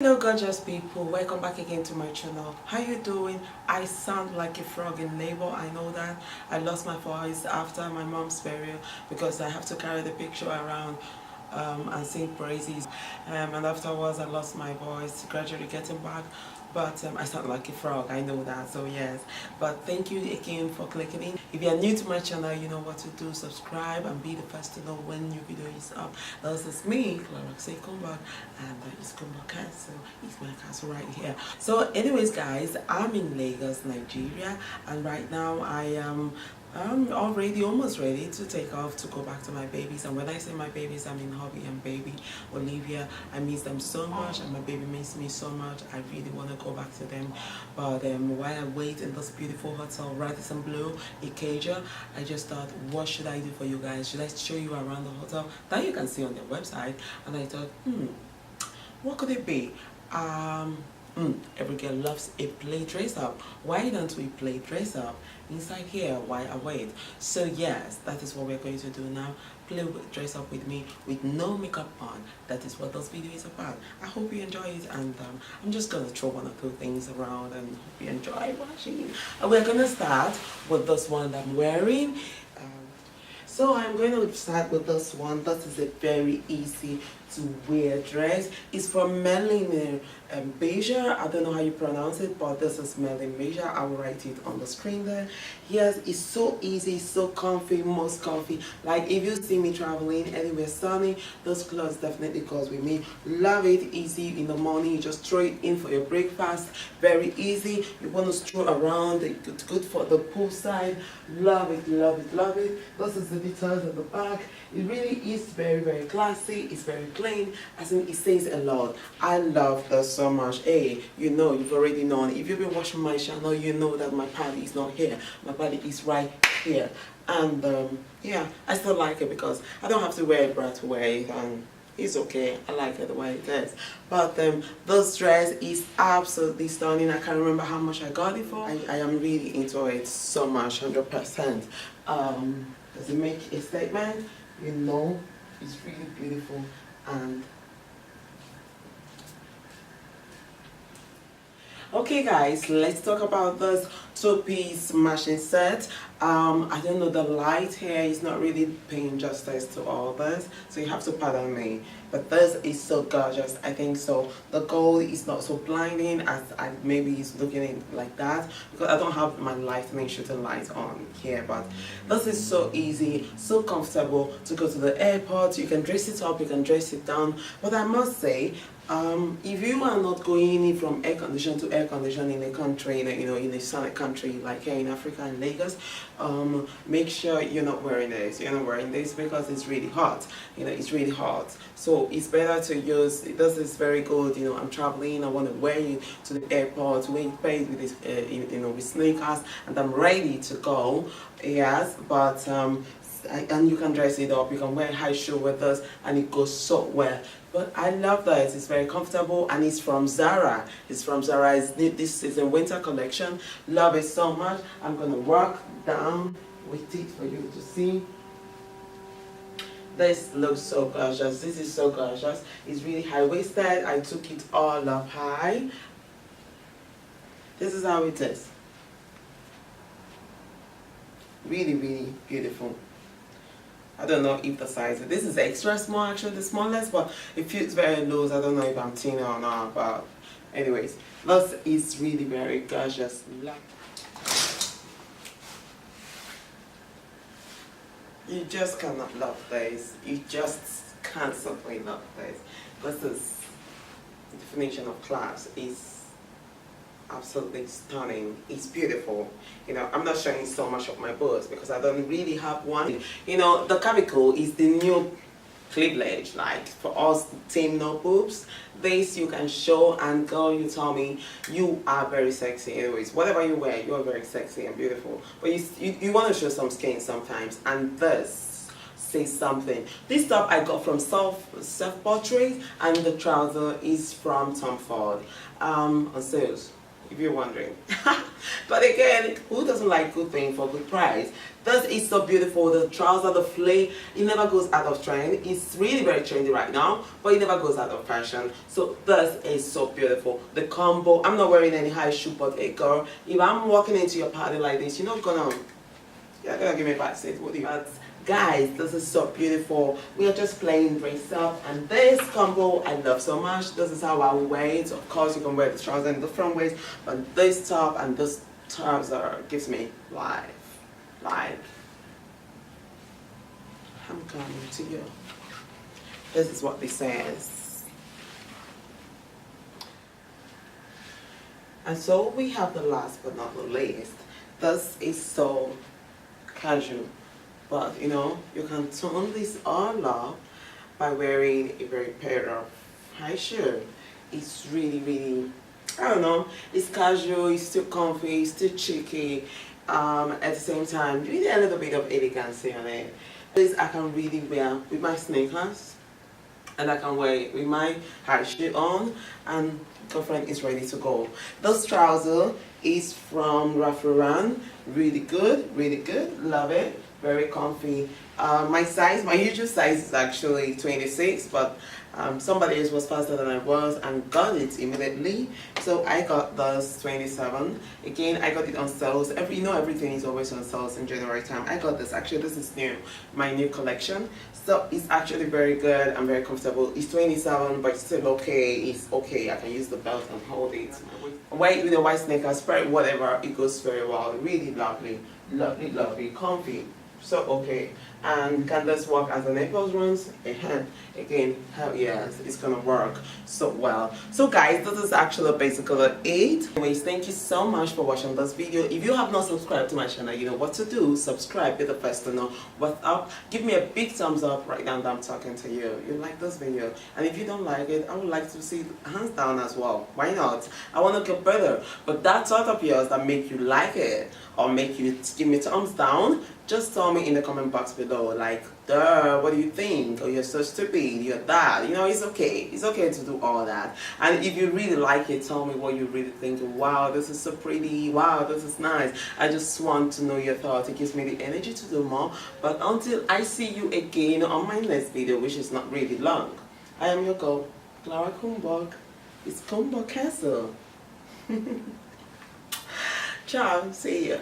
Hello gorgeous people, welcome back again to my channel. How you doing? I sound like a frog in labor. I know that. I lost my voice after my mom's burial because I have to carry the picture around and sing praises, and afterwards I lost my voice, gradually getting back, but I sound like a frog, I know that. So yes, but thank you again for clicking in. If you are new to my channel, you know what to do. Subscribe and be the first to know when new video is up. This is me, Clara Kumba, and it's Kumba Castle. It's my castle right here. So anyways guys, I'm in Lagos, Nigeria, and right now I'm already almost ready to take off to go back to my babies. And when I say my babies, I mean hubby and baby Olivia. I miss them so much, and my baby misses me so much. I really want to go back to them. But while I wait in this beautiful hotel, Radisson Blue, Ikeja, I just thought, what should I do for you guys? Should I show you around the hotel that you can see on their website? And I thought, what could it be? Every girl loves a play dress up. Why don't we play dress up inside here while I wait? So yes, that is what we're going to do now. Play with dress up with me with no makeup on. That is what this video is about. I hope you enjoy it, and I'm just gonna throw one or two things around and hope you enjoy watching. And we're gonna start with this one that I'm wearing. So I'm going to start with this one. This is a very easy to wear dress. It's from Merlin Beja. I don't know how you pronounce it, but this is Merlin Beja. I will write it on the screen there. Yes, it's so easy, so comfy, most comfy. Like if you see me traveling anywhere sunny, those clothes definitely goes with me. Love it. Easy in the morning. You just throw it in for your breakfast. Very easy. You want to stroll around. It's good for the poolside. Love it, love it, love it. This is the details at the back. It really is very, very classy. It's very plain. As in, it says a lot. I love this so much. Hey, you know, you've already known. If you've been watching my channel, you know that my party is not here. My party is right here. And yeah, I still like it because I don't have to wear a bra to wear it, and it's okay. I like it the way it is. But this dress is absolutely stunning. I can't remember how much I got it for. I am really into it so much, 100%. Does it make a statement? You know, it's really beautiful. And okay guys, let's talk about this two-piece matching set. I don't know, the light here is not really paying justice to all this, so you have to pardon me, but this is so gorgeous. I think so. The gold is not so blinding as I maybe is looking like that because I don't have my lightning shooting lights on here, but this is so easy, so comfortable to go to the airport. You can dress it up, you can dress it down, but I must say, if you are not going from air condition to air condition in a country, in a sunny country like here in Africa and Lagos, make sure you're not wearing this. You're not wearing this because it's really hot. It's really hot. So it's better to use. This is very good. I'm traveling. I want to wear it to the airport. Wear it with this, with sneakers, and I'm ready to go. Yes, but and you can dress it up. You can wear high shoe with this, and it goes so well. But I love that. It's very comfortable, and it's from Zara. It's from Zara. This is a winter collection. Love it so much. I'm gonna walk down with it for you to see. This looks so gorgeous. This is so gorgeous. It's really high-waisted. I took it all up high. This is how it is. Really, really beautiful. I don't know if the size, this is extra small, actually the smallest, but it feels very loose. I don't know if I'm thinner or not, but anyways, this is really very gorgeous. You just cannot love this. You just can't simply love this. This is the definition of class. It's absolutely stunning. It's beautiful. I'm not showing so much of my boobs because I don't really have one. The clavicle is the new cleavage. Like for us team no boobs, this you can show, and girl, you tell me you are very sexy. Anyways, whatever you wear, you are very sexy and beautiful. But you want to show some skin sometimes, and this says something. This top I got from Self Portrait, and the trouser is from Tom Ford on sales. if you're wondering. But again, who doesn't like good thing for good price? This is so beautiful. The trouser, the flay, it never goes out of trend. It's really very trendy right now, but it never goes out of fashion. So this is so beautiful. The combo, I'm not wearing any high shoe, but hey girl, if I'm walking into your party like this, you're not gonna give me a bad seat, would you? But guys, this is so beautiful. We are just playing dress up, and this combo I love so much. This is how I wear it. Of course, you can wear the trouser in different ways, but this top and this trouser gives me life. Like, I'm coming to you. This is what this says. And so we have the last but not the least. This is so casual, but you know, you can tone this all up by wearing a very pair of high shoe. It's really, I don't know, it's casual, it's still comfy, it's still cheeky. At the same time, you need a little bit of elegancy on it. This I can really wear with my sneakers, and I can wear it with my high shoe on, and girlfriend is ready to go. This trouser is from Ralph Lauren. Really good, love it, very comfy. My usual size is actually 26, but somebody else was faster than I was and got it immediately, so I got this 27. Again, I got it on sales. Everything is always on sales in January time. I got this, actually this is new, my new collection, so it's actually very good and very comfortable. It's 27, but it's still okay. It's okay. I can use the belt and hold it. White with a white sneakers, spread whatever, it goes very well. Really lovely, comfy. So okay, and can this work as an Apple runs? Again, hell yes, it's gonna work so well. So guys, this is actually basically it. Anyways, thank you so much for watching this video. If you have not subscribed to my channel, you know what to do. Subscribe, be the first to know what's up. Give me a big thumbs up right now that I'm talking to you. You like this video, and if you don't like it, I would like to see hands down as well. Why not? I want to get better, but that thought of yours that make you like it or make you give me thumbs down, just tell me in the comment box below, like, duh, what do you think? Or you're so stupid, you're that. You know, it's okay. It's okay to do all that. And if you really like it, tell me what you really think. Wow, this is so pretty. Wow, this is nice. I just want to know your thoughts. It gives me the energy to do more. But until I see you again on my next video, which is not really long, I am your girl, Clara Kumbok. It's Kumbok Castle. Ciao. See ya.